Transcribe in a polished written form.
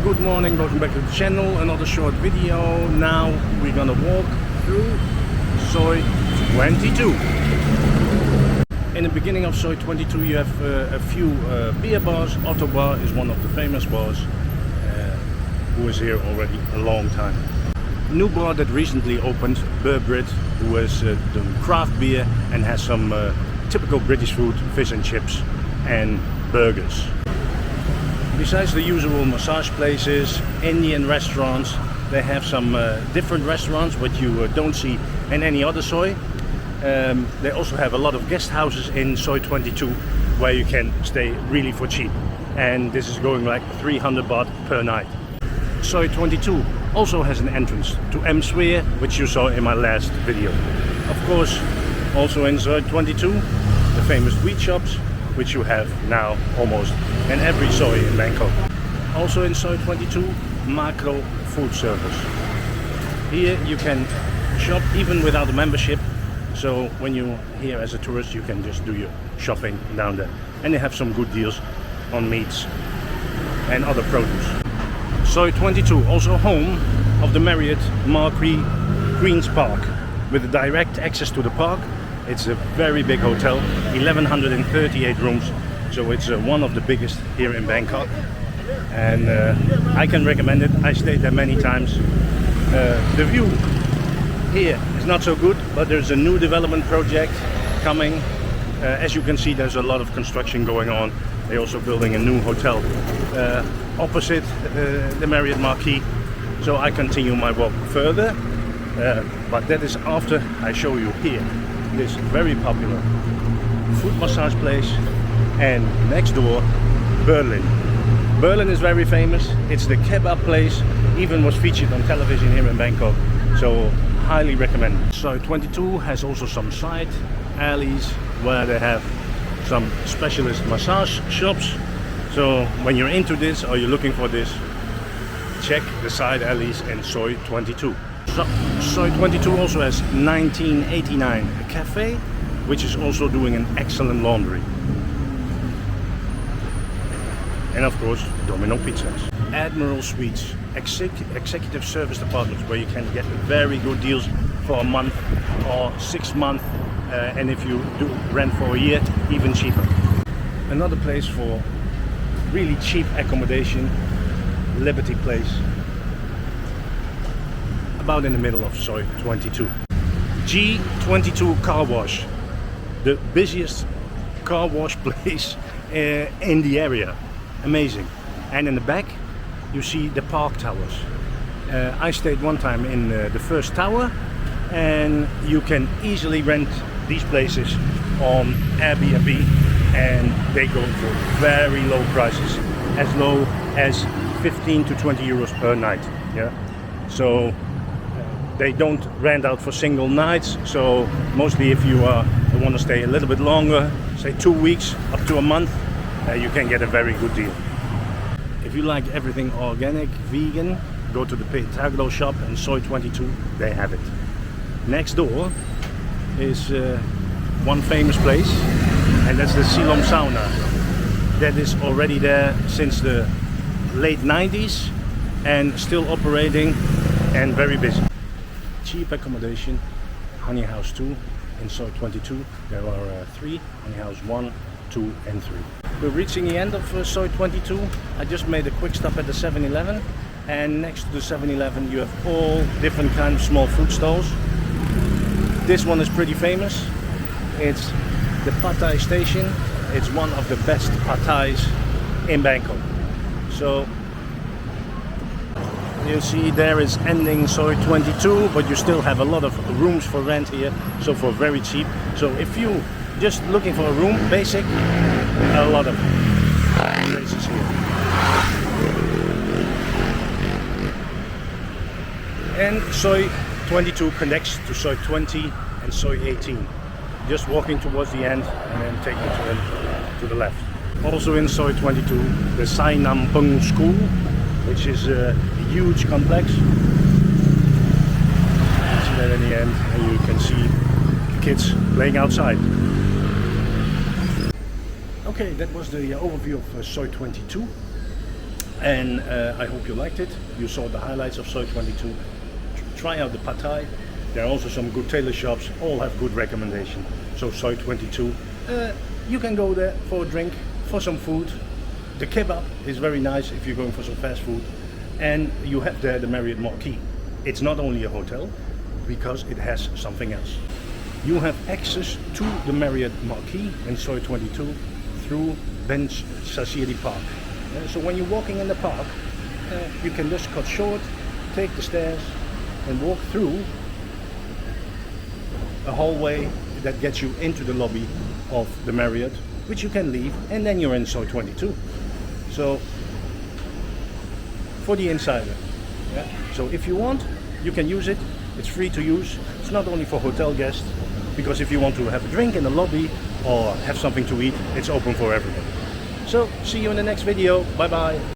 Good morning, welcome back to the channel. Another short video. Now we're gonna walk through Soi 22. In the beginning of Soi 22 you have a few beer bars. Otto Bar is one of the famous bars who is here already a long time. New bar that recently opened, BurBrit, who is doing craft beer and has some typical British food, fish and chips and burgers. Besides the usual massage places, Indian restaurants, they have some different restaurants what you don't see in any other Soi. They also have a lot of guest houses in Soi 22 where you can stay really for cheap, and this is going like 300 baht per night. Soi 22 also has an entrance to EMSphere, which you saw in my last video. Of course, also in Soi 22, the famous weed shops, which you have now almost in every Soi in Bangkok. Also in Soi 22, Makro food service. Here you can shop even without a membership, so when you're here as a tourist you can just do your shopping down there. And they have some good deals on meats and other produce. Soi 22, also home of the Marriott Marquis Queen's Park, with direct access to the park. It's a very big hotel, 1138 rooms, so it's one of the biggest here in Bangkok, and I can recommend it. I stayed there many times. The view here is not so good, but there's a new development project coming. As you can see, there's a lot of construction going on. They're also building a new hotel opposite the Marriott Marquis, so I continue my walk further, but that is after I show you here this very popular foot massage place, and next door Berlin. Berlin is very famous. It's the kebab place, even was featured on television here in Bangkok, so highly recommend. Soi 22 has also some side alleys where they have some specialist massage shops, so when you're into this or you're looking for this, check the side alleys in Soi 22. Soi 22 also has 1989 a cafe, which is also doing an excellent laundry. And of course, Domino Pizzas. Admiral Suites, executive service apartments, where you can get very good deals for a month or 6 months, and if you do rent for a year, even cheaper. Another place for really cheap accommodation, Liberty Place, about in the middle of Soi 22. G22 CarWASH, the busiest car wash place in the area. Amazing. And in the back you see the park towers. I stayed one time in the first tower, and you can easily rent these places on Airbnb, and they go for very low prices, as low as 15 to 20 euros per night. Yeah, so they don't rent out for single nights, so mostly if you want to stay a little bit longer, say 2 weeks up to a month, you can get a very good deal. If you like everything organic, vegan, go to the Betagro shop in Soi 22, they have it. Next door is one famous place, and that's the Silom Sauna. That is already there since the late 90s and still operating and very busy. Cheap accommodation, Honey House 2 in Soi 22. There are 3, Honey House 1, 2 and 3. We're reaching the end of Soi 22. I just made a quick stop at the 7-Eleven, and next to the 7-Eleven you have all different kinds of small food stalls. This one is pretty famous. It's the Pad Thai station. It's one of the best Pad Thais in Bangkok. So you see there is ending Soi 22, but you still have a lot of rooms for rent here, so for very cheap. So if you just looking for a room, basic, a lot of places here. And Soi 22 connects to Soi 20 and Soi 18. Just walking towards the end and then take the turn to the left. Also in Soi 22, the Sai Nam Pung School, which is a huge complex. You can see that in the end, and you can see kids playing outside. Okay, that was the overview of Soi 22. And I hope you liked it. You saw the highlights of Soi 22. Try out the pad thai. There are also some good tailor shops, all have good recommendation. So Soi 22, you can go there for a drink, for some food. The kebab is very nice if you're going for some fast food. And you have there the Marriott Marquis. It's not only a hotel, because it has something else. You have access to the Marriott Marquis in Soi 22 through Benchasiri Park. So when you're walking in the park, you can just cut short, take the stairs and walk through a hallway that gets you into the lobby of the Marriott, which you can leave, and then you're in Soi 22. So for the insider, yeah? So if you want, you can use it. It's free to use. It's not only for hotel guests, because if you want to have a drink in the lobby or have something to eat, it's open for everybody. So see you in the next video. Bye bye.